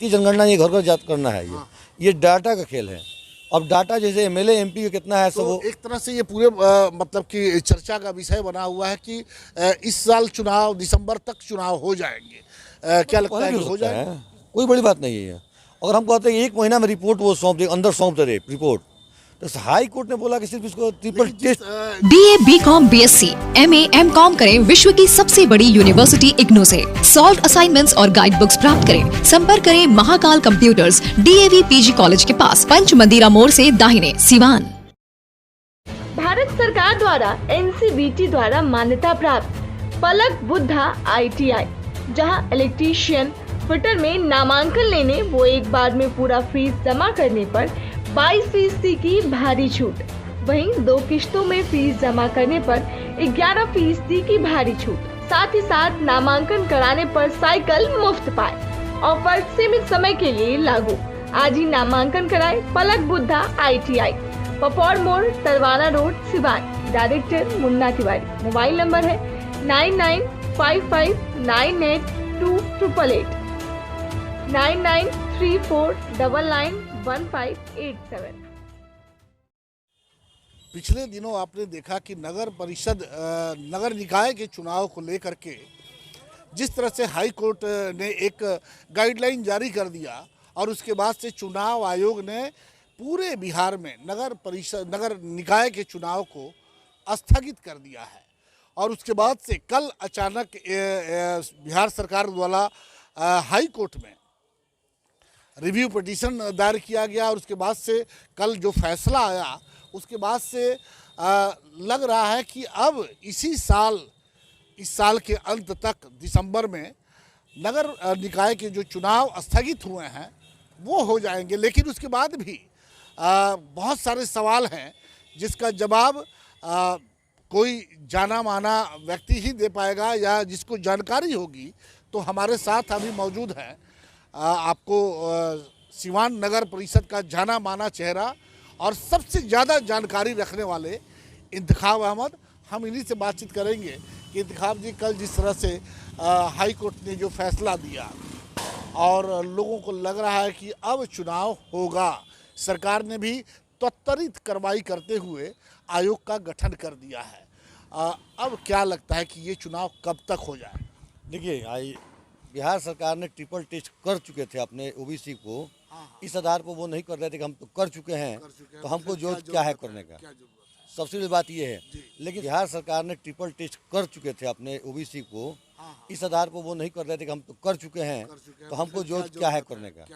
जनगणना ये घर घर जात करना है, ये डाटा का खेल है। अब डाटा जैसे एमएलए एमपी का कितना है, सब तो वो एक तरह से ये पूरे मतलब कि चर्चा का विषय बना हुआ है कि इस साल चुनाव दिसंबर तक चुनाव हो जाएंगे। क्या लगता पहले है भी कि हो हो सकता जाएंगे? है, कोई बड़ी बात नहीं है। अगर हम कहते हैं 1 महीना में रिपोर्ट वो सौंप दे, अंदर सौंप दे रिपोर्ट, तो हाई कोर्ट ने बोला कि सिर्फ इसको ट्रिपल लेकिन test. BA, BCom, BSc, MA, MCom करें विश्व की सबसे बड़ी यूनिवर्सिटी इग्नू से। सॉल्व असाइनमेंट्स और गाइड बुक्स प्राप्त करें। संपर्क करें Mahakal computers, DAV PG college के पास, पंच मंदिरा मोड़ से दाहिने, सिवान। भारत सरकार द्वारा NCBT द्वारा मान्यता प्राप्त पलक बुद्धा ITI, जहां इलेक्ट्रीशियन फिटर में नामांकन लेने वो एक बार में पूरा फीस जमा करने पर 22% की भारी छूट, वहीं 2 किश्तों में फीस जमा करने पर 11% की भारी छूट, साथ ही साथ नामांकन कराने पर साइकिल मुफ्त पाए। ऑफर सीमित समय के लिए लागू। आज ही नामांकन कराए पलक बुद्धा ITI, पपौर मोड़, Tarwana road, Siwan. Director Munna Tiwari. Mobile number है 9955982888, 9934991587। पिछले दिनों आपने देखा कि नगर परिषद नगर निकाय के चुनाव को लेकर के जिस तरह से हाई कोर्ट ने एक गाइडलाइन जारी कर दिया और उसके बाद से चुनाव आयोग ने पूरे बिहार में नगर परिषद नगर निकाय के चुनाव को स्थगित कर दिया है। और उसके बाद से कल अचानक बिहार सरकार द्वारा हाई कोर्ट में रिव्यू पिटीशन दायर किया गया और उसके बाद से कल जो फैसला आया उसके बाद से लग रहा है कि अब इस साल के अंत तक दिसंबर में नगर निकाय के जो चुनाव स्थगित हुए हैं वो हो जाएंगे। लेकिन उसके बाद भी बहुत सारे सवाल हैं जिसका जवाब कोई जाना माना व्यक्ति ही दे पाएगा या जिसको जानकारी होगी। तो हमारे साथ अभी मौजूद है आपको सिवान नगर परिषद का जाना माना चेहरा और सबसे ज़्यादा जानकारी रखने वाले इंतखाब अहमद। हम इन्हीं से बातचीत करेंगे कि इंतखाब जी, कल जिस तरह से हाई कोर्ट ने जो फैसला दिया और लोगों को लग रहा है कि अब चुनाव होगा, सरकार ने भी त्वरित कार्रवाई करते हुए आयोग का गठन कर दिया है। अब क्या लगता है कि ये चुनाव कब तक हो जाए? देखिए, बिहार सरकार ने ट्रिपल टेस्ट कर चुके थे अपने ओबीसी को। इस आधार पर वो नहीं कर रहे थे कि हम तो कर चुके हैं, तो हमको जो क्या है करने का। सबसे बड़ी बात ये है। लेकिन बिहार सरकार ने ट्रिपल टेस्ट कर चुके थे अपने ओबीसी को। इस आधार पर वो नहीं कर रहे थे कि हम तो कर चुके हैं, तो हमको जो क्या है करने का।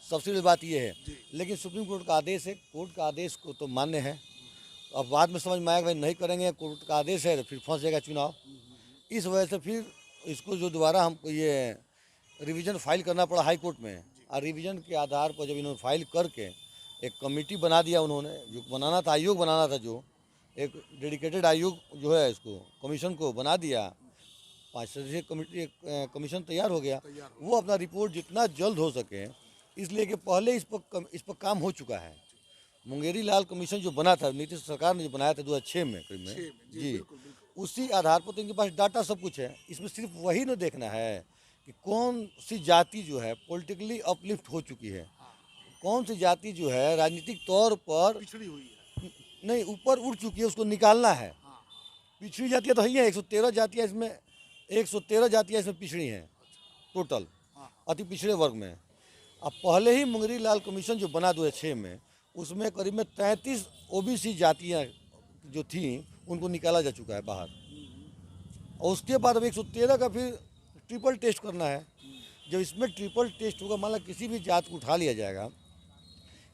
सबसे बड़ी बात ये है। लेकिन सुप्रीम कोर्ट का आदेश है, कोर्ट का आदेश को तो मान्य है। अब बाद में समझ में आएगा भाई नहीं करेंगे, कोर्ट का आदेश है, तो फिर फंस जाएगा चुनाव। इस वजह से फिर इसको जो दोबारा हमको ये रिवीजन फाइल करना पड़ा हाई कोर्ट में। और रिवीजन के आधार पर जब इन्होंने फाइल करके एक कमेटी बना दिया, उन्होंने जो बनाना था, आयोग बनाना था, जो एक डेडिकेटेड आयोग जो है इसको कमीशन को बना दिया। 5 सदस्यीय कमेटी एक कमीशन तैयार हो गया। वो अपना रिपोर्ट जितना जल्द हो सके, इसलिए कि पहले इस पर काम हो चुका है। मुंगेरी लाल कमीशन जो बना था, नीतीश सरकार ने जो बनाया था 2006 में करीब में जी, उसी आधार पर तो इनके पास डाटा सब कुछ है। इसमें सिर्फ वही न देखना है कि कौन सी जाति जो है पॉलिटिकली अपलिफ्ट हो चुकी है, कौन सी जाति जो है राजनीतिक तौर पर पिछड़ी हुई है, नहीं ऊपर उठ चुकी है, उसको निकालना है। पिछड़ी जातियाँ तो ही हैं, 113 जातियाँ इसमें, 113 जातियाँ इसमें पिछड़ी हैं टोटल, अति पिछड़े वर्ग में। अब पहले ही मुंगेरी लाल कमीशन जो बना 2006 में, उसमें करीब में 33 ओबीसी जातियाँ जो थी उनको निकाला जा चुका है बाहर। और उसके बाद अब 113 का फिर ट्रिपल टेस्ट करना है। जब इसमें ट्रिपल टेस्ट होगा, मान लो किसी भी जात को उठा लिया जाएगा,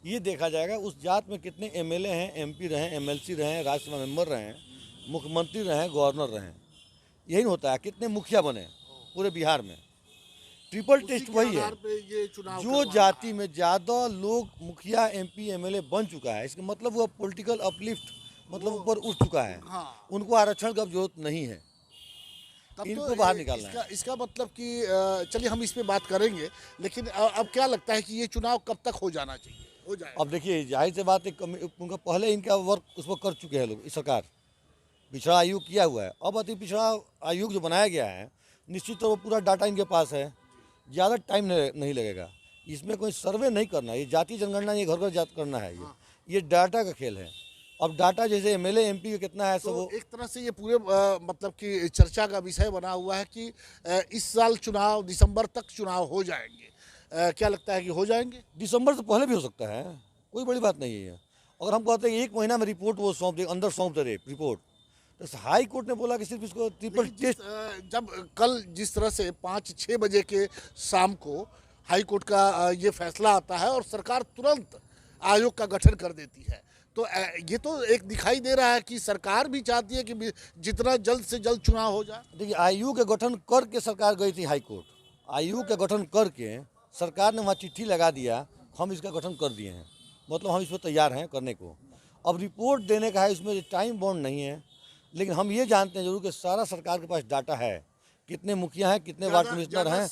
ये देखा जाएगा उस जात में कितने एमएलए हैं, एमपी रहे, एमएलसी रहे, राज्यसभा मेंबर रहे, मुख्यमंत्री रहे, गवर्नर रहे। यही होता है, कितने मुखिया बने पूरे बिहार में। ट्रिपल टेस्ट वही है। जो जाति में ज़्यादा लोग मुखिया, एमपी, एमएलए बन चुका है, इसका मतलब वो पॉलिटिकल अपलिफ्ट, मतलब ऊपर उठ चुका है। उनको आरक्षण का जरूरत नहीं है, इनको बाहर निकालना है। इसका मतलब कि चलिए हम इस पे बात करेंगे, लेकिन अब क्या लगता है कि ये चुनाव कब तक हो जाना चाहिए, हो जाए? अब देखिए, जाहिर से बात है, उनका पहले इनका वर्क उस पर कर चुके हैं लोग, इस सरकार पिछड़ा आयोग किया हुआ है। अब अति पिछड़ा आयोग जो बनाया गया है, निश्चित तौर पर पूरा डाटा इनके पास है, ज़्यादा टाइम नहीं लगेगा। इसमें कोई सर्वे नहीं करना, ये जाति जनगणना ये घर घर जात करना है, ये डाटा का खेल है। अब डाटा जैसे एमएलए एमपी का कितना है सब तो वो एक तरह से ये पूरे मतलब कि चर्चा का विषय बना हुआ है कि इस साल चुनाव दिसंबर तक चुनाव हो जाएंगे। क्या लगता है कि हो जाएंगे? दिसंबर से पहले भी हो सकता है, कोई बड़ी बात नहीं है। अगर हम कहते हैं 1 महीना में रिपोर्ट वो सौंप दे, अंदर सौंप दे रिपोर्ट, तो हाई कोर्ट ने बोला कि सिर्फ इसको ट्रिपल टेस्ट। जब कल जिस तरह से 5-6 बजे के शाम को हाई कोर्ट का ये फैसला आता है और सरकार तुरंत आयोग का गठन कर देती है, तो ये तो एक दिखाई दे रहा है कि सरकार भी चाहती है कि जितना जल्द से जल्द चुनाव हो जाए। देखिए, आयु के गठन करके सरकार गई थी हाई कोर्ट, आयु के गठन करके सरकार ने वहाँ चिट्ठी लगा दिया, हम इसका गठन कर दिए हैं, मतलब हम इस पर तैयार हैं करने को। अब रिपोर्ट देने का है, इसमें टाइम बाउंड नहीं है, लेकिन हम ये जानते हैं जरूर कि सारा सरकार के पास डाटा है, कितने मुखिया हैं, कितने वार्ड कमिश्नर हैं,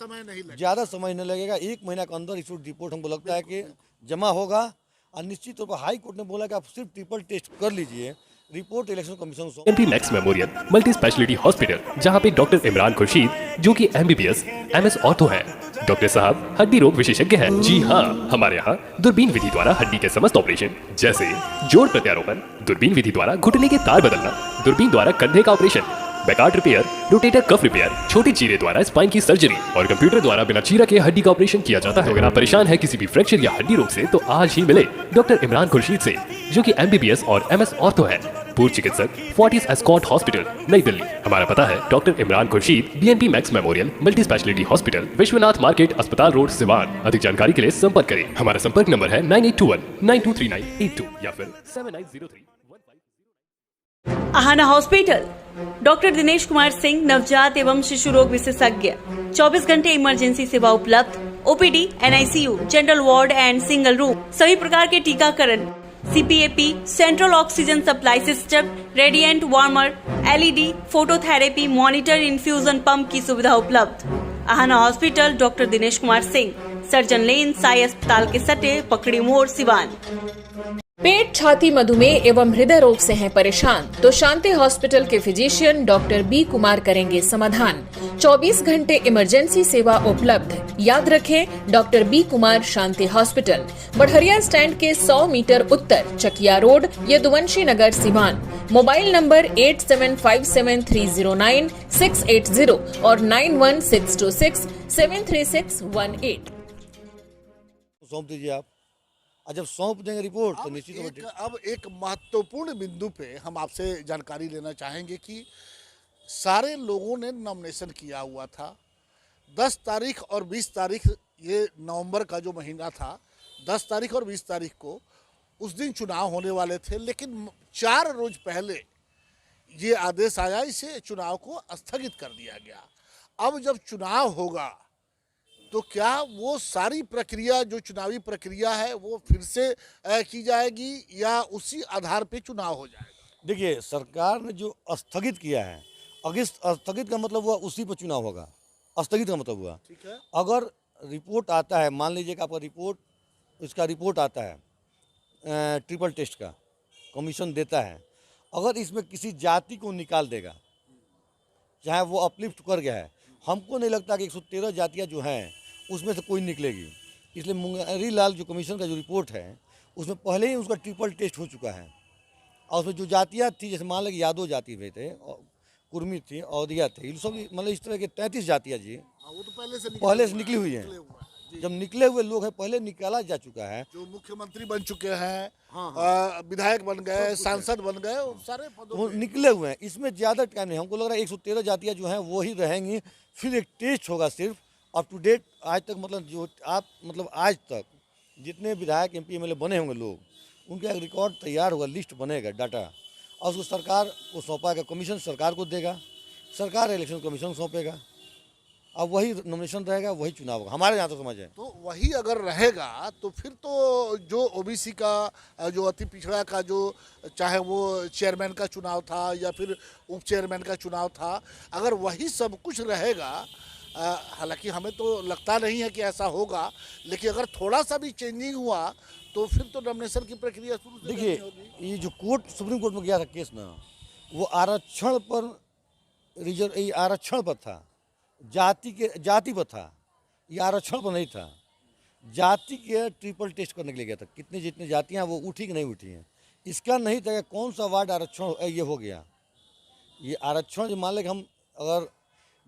ज़्यादा समय नहीं लगेगा। 1 महीना के अंदर इस रिपोर्ट हमको लगता है कि जमा होगा। और निश्चित तौर पर हाई कोर्ट ने बोला कि आप सिर्फ ट्रिपल टेस्ट कर लीजिए, रिपोर्ट इलेक्शन कमीशन को। MP max memorial multi speciality hospital, जहां पे डॉक्टर इमरान खुर्शीद जो कि एमबीबीएस एमएस ऑर्थो है, डॉक्टर साहब हड्डी रोग विशेषज्ञ हैं। जी हाँ, हमारे यहाँ दूरबीन विधि द्वारा हड्डी के समस्त ऑपरेशन जैसे जोड़ प्रत्यारोपण, दूरबीन विधि द्वारा घुटने के तार बदलना, दूरबीन द्वारा कंधे का operation, Bankart repair, rotator cuff repair, छोटी चीरे द्वारा स्पाइन की सर्जरी और कंप्यूटर द्वारा बिना चीरा के हड्डी का ऑपरेशन किया जाता है। अगर आप परेशान है किसी भी फ्रैक्चर या हड्डी रोग से, तो आज ही मिले डॉक्टर इमरान खुर्शीद से, जो कि एमबीबीएस और एमएस ऑर्थो है, पूर्व चिकित्सक, फोर्टिस एस्कॉट हॉस्पिटल, नई दिल्ली। हमारा पता है doctor Imran Khurshid, BNP max memorial multi speciality hospital, Vishwanath market, अस्पताल रोड, सिवान। अधिक जानकारी के लिए संपर्क करें। हमारा संपर्क नंबर है 9821923982 या फिर 7903। आहाना हॉस्पिटल, डॉक्टर दिनेश कुमार सिंह, नवजात एवं शिशु रोग विशेषज्ञ, 24 घंटे इमरजेंसी सेवा उपलब्ध, OPD, NICU, general ward and single room, सभी प्रकार के टीकाकरण, CPAP, central oxygen supply system, radiant warmer, LED, phototherapy, monitor, infusion pump की सुविधा उपलब्ध। Aahana hospital, doctor Dinesh Kumar Singh, surgeon lane, Sai अस्पताल के सटे, पकड़ी मोड़, सिवान। पेट, छाती, मधुमेह एवं हृदय रोग से हैं परेशान तो शांति हॉस्पिटल के फिजिशियन डॉक्टर बी कुमार करेंगे समाधान। 24 घंटे इमरजेंसी सेवा उपलब्ध। याद रखें, डॉक्टर बी कुमार, शांति हॉस्पिटल, बढ़हरिया स्टैंड के 100 मीटर उत्तर, चकिया रोड, यदुवंशी नगर, सिवान। मोबाइल नंबर 8757309680 और 9162673618। सौंप दीजिए आप, और जब सौंप देंगे रिपोर्ट तो निश्चित अब एक महत्वपूर्ण बिंदु पे हम आपसे जानकारी लेना चाहेंगे कि सारे लोगों ने नॉमिनेशन किया हुआ था। 10 तारीख और 20 तारीख, ये नवंबर का जो महीना था, 10 तारीख और 20 तारीख को उस दिन चुनाव होने वाले थे, लेकिन 4 रोज पहले ये आदेश आया, इसे चुनाव को स्थगित कर दिया गया। अब जब चुनाव होगा तो क्या वो सारी प्रक्रिया जो चुनावी प्रक्रिया है वो फिर से की जाएगी या उसी आधार पे चुनाव हो जाएगा? देखिए, सरकार ने जो स्थगित किया है, स्थगित का मतलब हुआ उसी पर चुनाव होगा, स्थगित का मतलब हुआ। ठीक है। अगर रिपोर्ट आता है, मान लीजिए कि आपका इसका रिपोर्ट आता है ट्रिपल टेस्ट का, कमीशन देता है, अगर इसमें किसी जाति को निकाल देगा, चाहे वो अपलिफ्ट कर गया है, हमको नहीं लगता कि 113 जातियाँ जो हैं उसमें से कोई निकलेगी। इसलिए मुंगेरी लाल जो कमीशन का जो रिपोर्ट है, उसमें पहले ही उसका ट्रिपल टेस्ट हो चुका है, और उसमें जो जातियाँ थी, जैसे मान लें कि यादव जाति में थे, कुर्मी थी, औदिया थे, ये सब मतलब इस तरह के 33 जातियाँ जी वो तो पहले से निकली हुई हैं। जब निकले हुए लोग हैं, पहले निकाला जा चुका है, जो मुख्यमंत्री बन चुके हैं, विधायक बन गए, सांसद बन गए, सारे पदों वो निकले हुए हैं। इसमें ज़्यादा टाइम नहीं, हमको लग रहा है 113 जातियाँ जो हैं वो ही रहेंगी। फिर एक टेस्ट होगा सिर्फ अप टू डेट, आज तक मतलब आज तक जितने विधायक एमपी एमएलए बने होंगे लोग, उनका एक रिकॉर्ड तैयार होगा, लिस्ट बनेगा, डाटा, और उसको सरकार को सौंपाएगा, कमीशन सरकार को देगा, सरकार इलेक्शन कमीशन सौंपेगा, अब वही नॉमिनेशन रहेगा, वही चुनाव होगा, हमारे यहाँ तो समझ है। तो वही अगर रहेगा तो फिर तो जो ओबीसी का, जो अति पिछड़ा का, जो चाहे वो चेयरमैन का चुनाव था या फिर उप चेयरमैन का चुनाव था, अगर वही सब कुछ रहेगा, हालांकि हमें तो लगता नहीं है कि ऐसा होगा, लेकिन अगर थोड़ा सा भी चेंजिंग हुआ तो फिर तो नॉमिनेशन की प्रक्रिया शुरू से देखिए, ये जो सुप्रीम कोर्ट में गया था केस ना, वो आरक्षण पर आरक्षण पर था, जाति पर था, ये आरक्षण पर नहीं था। जाति के ट्रिपल टेस्ट करने के लिए गया था, कितनी जितनी जातियाँ वो उठी कि नहीं उठी हैं। इसका नहीं था कि कौन सा वार्ड आरक्षण ये हो गया। ये आरक्षण जो मान लें कि हम अगर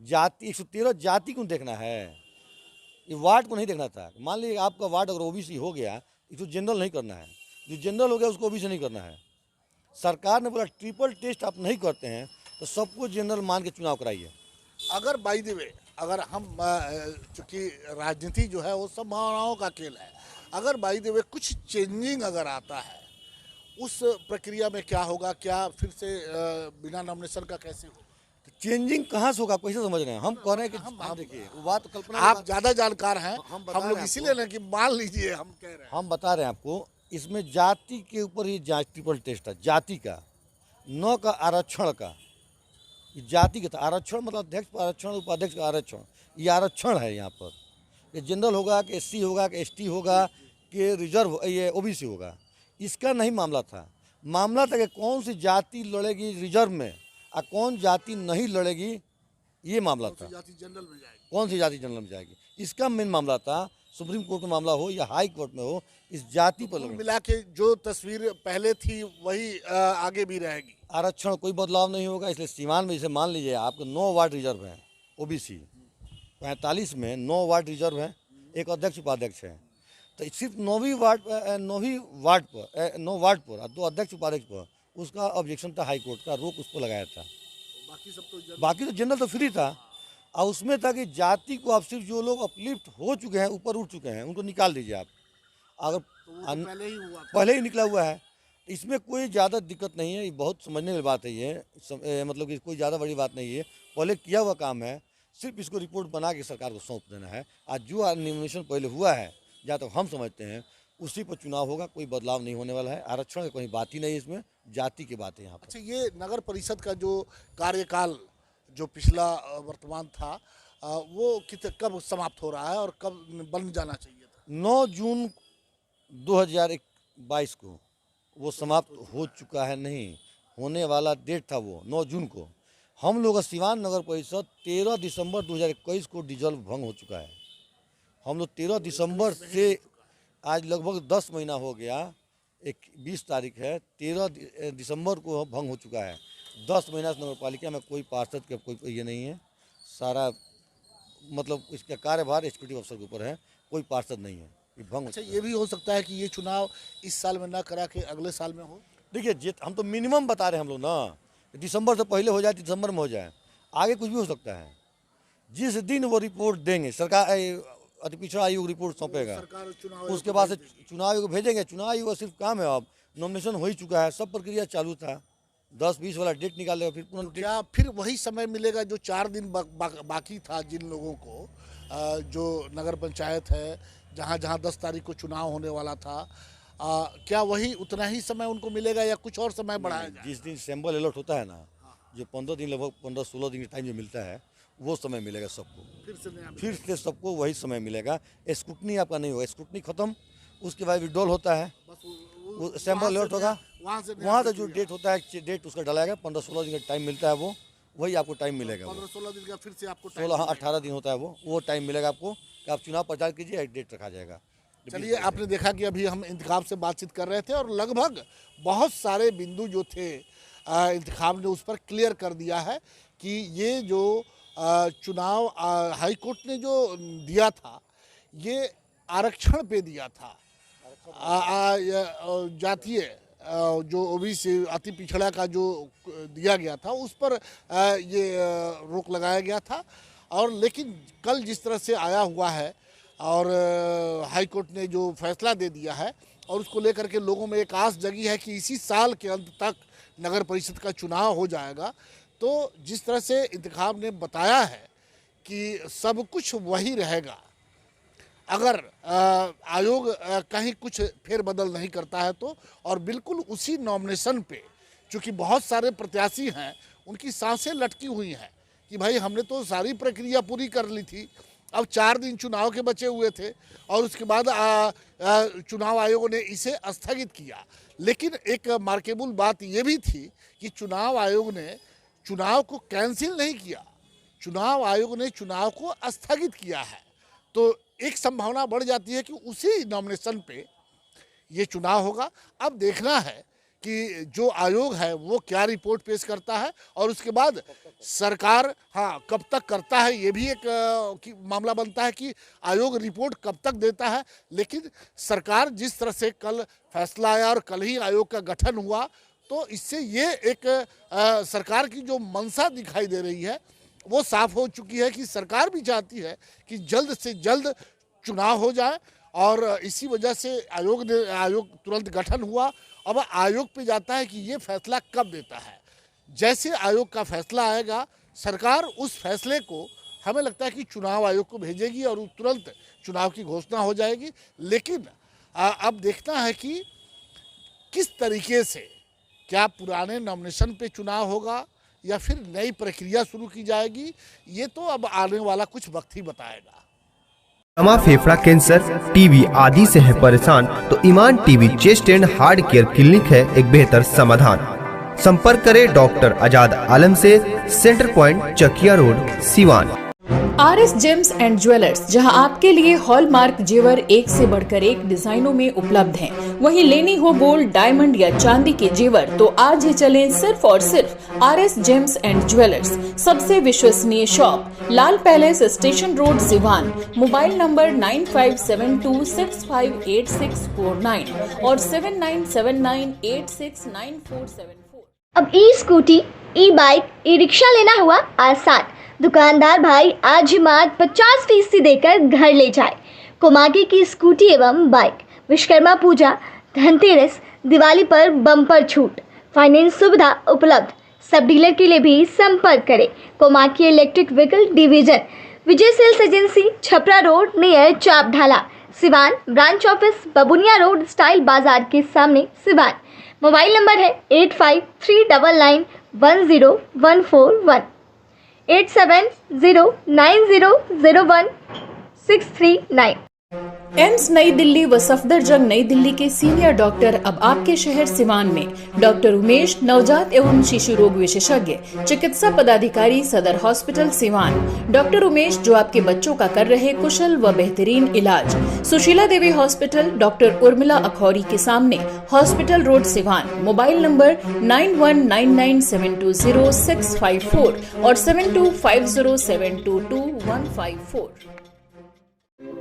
जाति 113 जाति को देखना है, ये वार्ड को नहीं देखना था। मान लीजिए आपका वार्ड अगर ओबीसी हो गया, इसको जनरल नहीं करना है, जो जनरल हो गया उसको ओबीसी नहीं करना है। सरकार ने बोला ट्रिपल टेस्ट आप नहीं करते हैं तो सबको जनरल मान के चुनाव कराइए। अगर बाय द वे अगर हम चूँकि राजनीति जो है वो संभावनाओं का खेल है, अगर बाय द वे कुछ चेंजिंग अगर आता है उस प्रक्रिया में क्या होगा? क्या फिर से बिना नॉमिनेशन का कैसे होगा? चेंजिंग कहाँ से होगा, कैसे समझ रहे हैं? हम कह रहे हैं कि हम देखिए वो बात कल्पना आप ज़्यादा जानकार हैं, हम लोग इसीलिए ना कि मान लीजिए हम कह रहे हैं, हम बता रहे हैं आपको, इसमें जाति के ऊपर ही ट्रिपल टेस्ट था, जाति का, न का आरक्षण का। ये जाति का था, आरक्षण मतलब अध्यक्ष का आरक्षण, उपाध्यक्ष का आरक्षण, ये आरक्षण है यहाँ पर। ये जनरल होगा कि एससी होगा कि एसटी होगा कि रिजर्व ये ओबीसी होगा, इसका नहीं मामला था। मामला था कि कौन सी जाति लड़ेगी रिजर्व में और कौन जाति नहीं लड़ेगी, ये मामला था। जाति जनरल में जाएगी, कौन सी जाति जनरल में जाएगी, इसका मेन मामला था। सुप्रीम कोर्ट में मामला हो या हाई कोर्ट में हो, इस जाति पर कुल मिला के जो तस्वीर पहले थी वही आगे भी रहेगी। आरक्षण कोई बदलाव नहीं होगा। इसलिए सीमान में जैसे मान लीजिए आपके 9 वार्ड रिजर्व हैं ओबीसी, 45 में 9 वार्ड रिजर्व हैं, एक अध्यक्ष उपाध्यक्ष है, तो सिर्फ 9 वार्ड पर 2 अध्यक्ष उपाध्यक्ष पर उसका ऑब्जेक्शन था, हाई कोर्ट का रोक उस पर लगाया था। बाकी तो जनरल तो फ्री था। और उसमें था कि जाति को आप सिर्फ जो लोग अपलिफ्ट हो चुके हैं, ऊपर उठ चुके हैं, उनको निकाल दीजिए आप। अगर पहले ही निकला हुआ है, इसमें कोई ज़्यादा दिक्कत नहीं है। ये बहुत समझने वाली बात है ये, मतलब कि कोई ज़्यादा बड़ी बात नहीं है। पहले किया हुआ काम है, सिर्फ इसको रिपोर्ट बना के सरकार को सौंप देना है। आज जो नॉमिनेशन पहले हुआ है, जहाँ तक हम समझते हैं, उसी पर चुनाव होगा, कोई बदलाव नहीं होने वाला है। आरक्षण की कोई बात ही नहीं है इसमें, जाति की बात है यहाँ पर। अच्छा, ये नगर परिषद का जो कार्यकाल जो पिछला वर्तमान था वो कब समाप्त हो रहा है और कब बन जाना चाहिए था? 9 जून 2022 को वो समाप्त हो चुका है, नहीं होने वाला डेट था वो 9 जून को। हम लोग का सिवान नगर परिषद 13 दिसंबर 2021 को डिजॉल्व भंग हो चुका है। हम लोग 13 दिसंबर से आज लगभग 10 महीना हो गया, 20 तारीख है, 13 दिसंबर को भंग हो चुका है। 10 महीना से नगर पालिका में कोई पार्षद का कोई ये नहीं है, सारा मतलब इसका कार्यभार एग्जीक्यूटिव अफसर के ऊपर है, कोई पार्षद नहीं है, ये भंग। अच्छा, ये भी हो सकता है कि ये चुनाव इस साल में ना करा के अगले साल में हो? देखिए हम तो मिनिमम बता रहे हैं हम लोग ना, दिसंबर से पहले हो जाए, दिसंबर में हो जाए, आगे कुछ भी हो सकता है। जिस दिन वो रिपोर्ट देंगे, सरकार अति पिछड़ा आयोग रिपोर्ट सौंपेगा, उसके बाद से चुनाव आयोग भेजेंगे। चुनाव आयोग का सिर्फ काम है, अब नॉमिनेशन हो ही चुका है, सब प्रक्रिया चालू था, 10-20 वाला डेट निकालेगा, फिर पुनः क्या फिर वही समय मिलेगा जो 4 दिन बाकी था जिन लोगों को, जो नगर पंचायत है जहाँ 10 तारीख को चुनाव होने वाला था, क्या वही उतना ही समय उनको मिलेगा या कुछ और समय बढ़ाया जाए? जिस दिन सैंपल अलॉट होता है ना, जो 15 दिन लगभग 15-16 दिन का टाइम जो मिलता है, वो समय मिलेगा सबको, फिर से सबको वही समय मिलेगा। स्क्रूटनी आपका नहीं होगा, स्क्रूटनी खत्म, उसके बाद विड्रॉल होता है, सैंपल अलॉट होगा, वहाँ से जो डेट होता है, डेट उसका डलाएगा, 15-16 दिन का टाइम मिलता है, वही आपको टाइम मिलेगा। 15-16 दिन का फिर से आपको 16-18 दिन होता है, वो टाइम मिलेगा आपको कि आप चुनाव प्रचार कीजिए, एक डेट रखा जाएगा। चलिए, आपने देखा कि अभी हम इंतखाब से बातचीत कर रहे थे और लगभग बहुत सारे बिंदु जो थे इंतखाब ने उस पर क्लियर कर दिया है कि ये जो चुनाव हाई कोर्ट ने जो दिया था, ये आरक्षण पे दिया था, जातीय जो ओबीसी अति पिछड़ा का जो दिया गया था उस पर ये रोक लगाया गया था। और लेकिन कल जिस तरह से आया हुआ है और हाई कोर्ट ने जो फैसला दे दिया है और उसको लेकर के लोगों में एक आस जगी है कि इसी साल के अंत तक नगर परिषद का चुनाव हो जाएगा। तो जिस तरह से इंतखाब ने बताया है कि सब कुछ वही रहेगा, अगर आयोग कहीं कुछ फेरबदल नहीं करता है तो, और बिल्कुल उसी नॉमिनेशन पे, चूँकि बहुत सारे प्रत्याशी हैं उनकी सांसें लटकी हुई हैं कि भाई हमने तो सारी प्रक्रिया पूरी कर ली थी, अब 4 दिन चुनाव के बचे हुए थे और उसके बाद चुनाव आयोग ने इसे स्थगित किया। लेकिन एक मार्केबल बात ये भी थी कि चुनाव आयोग ने चुनाव को कैंसिल नहीं किया, चुनाव आयोग ने चुनाव को स्थगित किया है। तो एक संभावना बढ़ जाती है कि उसी नॉमिनेशन पे ये चुनाव होगा। अब देखना है कि जो आयोग है वो क्या रिपोर्ट पेश करता है और उसके बाद सरकार कब तक करता है, ये भी एक मामला बनता है कि आयोग रिपोर्ट कब तक देता है। लेकिन सरकार जिस तरह से कल फैसला आया और कल ही आयोग का गठन हुआ, तो इससे ये एक सरकार की जो मंशा दिखाई दे रही है वो साफ हो चुकी है कि सरकार भी चाहती है कि जल्द से जल्द चुनाव हो जाए। और इसी वजह से आयोग तुरंत गठन हुआ। अब आयोग पे जाता है कि ये फैसला कब देता है। जैसे आयोग का फैसला आएगा, सरकार उस फैसले को हमें लगता है कि चुनाव आयोग को भेजेगी और तुरंत चुनाव की घोषणा हो जाएगी। लेकिन अब देखना है कि किस तरीके से, क्या पुराने नॉमिनेशन पे चुनाव होगा या फिर नई प्रक्रिया शुरू की जाएगी, ये तो अब आने वाला कुछ वक्त ही बताएगा। दमा, फेफड़ा कैंसर, टीबी आदि से है परेशान तो Iman TB chest and heart care clinic है एक बेहतर समाधान। संपर्क करें डॉक्टर आजाद आलम से, centre point Chakia road, Siwan. RS gems and jewellers, जहां आपके लिए हॉलमार्क जेवर एक से बढ़कर एक डिजाइनों में उपलब्ध हैं। वहीं लेनी हो गोल्ड, डायमंड या चांदी के जेवर तो आज ही चलें सिर्फ और सिर्फ RS जेम्स एंड ज्वेलर्स। सबसे विश्वसनीय shop, Lal palace, station road, Siwan. Mobile number 9572658649 और 7979869474। अब e scooty, e bike, e rickshaw लेना हुआ आसान। दुकानदार भाई आज ही मात्र 50% देकर घर ले जाए। कोमागी की स्कूटी एवं बाइक, विश्वकर्मा पूजा, धनतेरस, दिवाली पर बम्पर छूट, फाइनेंस सुविधा उपलब्ध। सब डीलर के लिए भी संपर्क करें Komagi electric vehicle division, Vijay sales agency, Chhapra road near Chap Dhala, Siwan. Branch office Babuniya road, style बाजार के सामने, सिवान। मोबाइल नंबर है 8539910141, 8709001639। एम्स नई दिल्ली व सफदरजंग नई दिल्ली के सीनियर डॉक्टर अब आपके शहर सिवान में। डॉक्टर उमेश, नवजात एवं शिशु रोग विशेषज्ञ, चिकित्सा पदाधिकारी, सदर हॉस्पिटल सिवान। डॉक्टर उमेश जो आपके बच्चों का कर रहे कुशल व बेहतरीन इलाज। सुशीला देवी हॉस्पिटल, डॉक्टर उर्मिला अखौरी के सामने, hospital road, Siwan. Mobile number 9199720654 और 7250722154।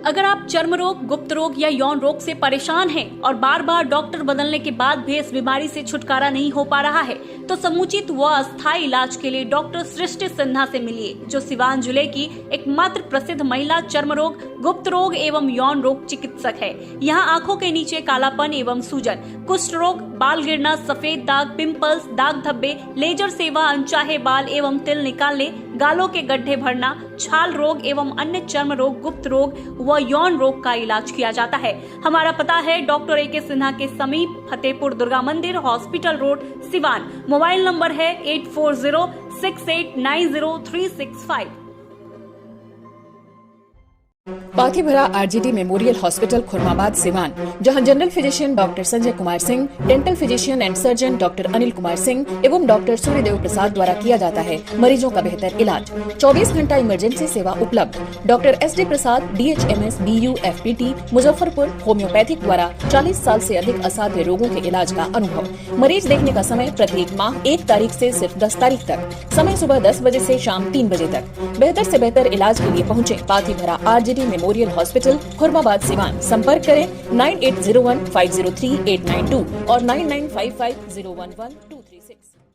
अगर आप चर्म रोग, गुप्त रोग या यौन रोग से परेशान हैं और बार बार डॉक्टर बदलने के बाद भी इस बीमारी से छुटकारा नहीं हो पा रहा है, तो समुचित व अस्थायी इलाज के लिए डॉक्टर सृष्टि सिन्हा से मिलिए, जो सिवान जिले की एकमात्र प्रसिद्ध महिला चर्म रोग, गुप्त रोग एवं यौन रोग चिकित्सक है। यहाँ आंखों के नीचे कालापन एवं सूजन, कुष्ठ रोग, बाल गिरना, सफेद दाग, पिंपल्स, दाग धब्बे, लेजर सेवा, अनचाहे बाल एवं तिल निकालने, गालों के गड्ढे भरना, छाल रोग एवं अन्य चर्म रोग, गुप्त रोग व यौन रोग का इलाज किया जाता है। हमारा पता है डॉक्टर AK सिन्हा के समीप, फतेहपुर दुर्गा मंदिर, hospital road, Siwan. Mobile number है 8406890365। Pathibhara RGT memorial hospital, Khurmabad, Siwan, जहां general physician doctor Sanjay Kumar Singh, dental physician and surgeon doctor Anil Kumar Singh एवं डॉक्टर सूर्यदेव प्रसाद द्वारा किया जाता है मरीजों का बेहतर इलाज। 24 घंटा इमरजेंसी सेवा उपलब्ध। डॉक्टर SD प्रसाद, DHMS, BU, FPT, Muzaffarpur, homeopathic द्वारा 40 साल से अधिक असाध्य रोगों के इलाज का अनुभव। मरीज देखने का समय प्रत्येक माह 1 तारीख से सिर्फ 10 तारीख तक। समय सुबह 10 बजे से शाम 3 बजे तक। बेहतर से बेहतर इलाज के लिए पहुँचे Pathibhara RGT memorial hospital, Khurmabad, Siwan. संपर्क करें 9801503892 और 9955011236।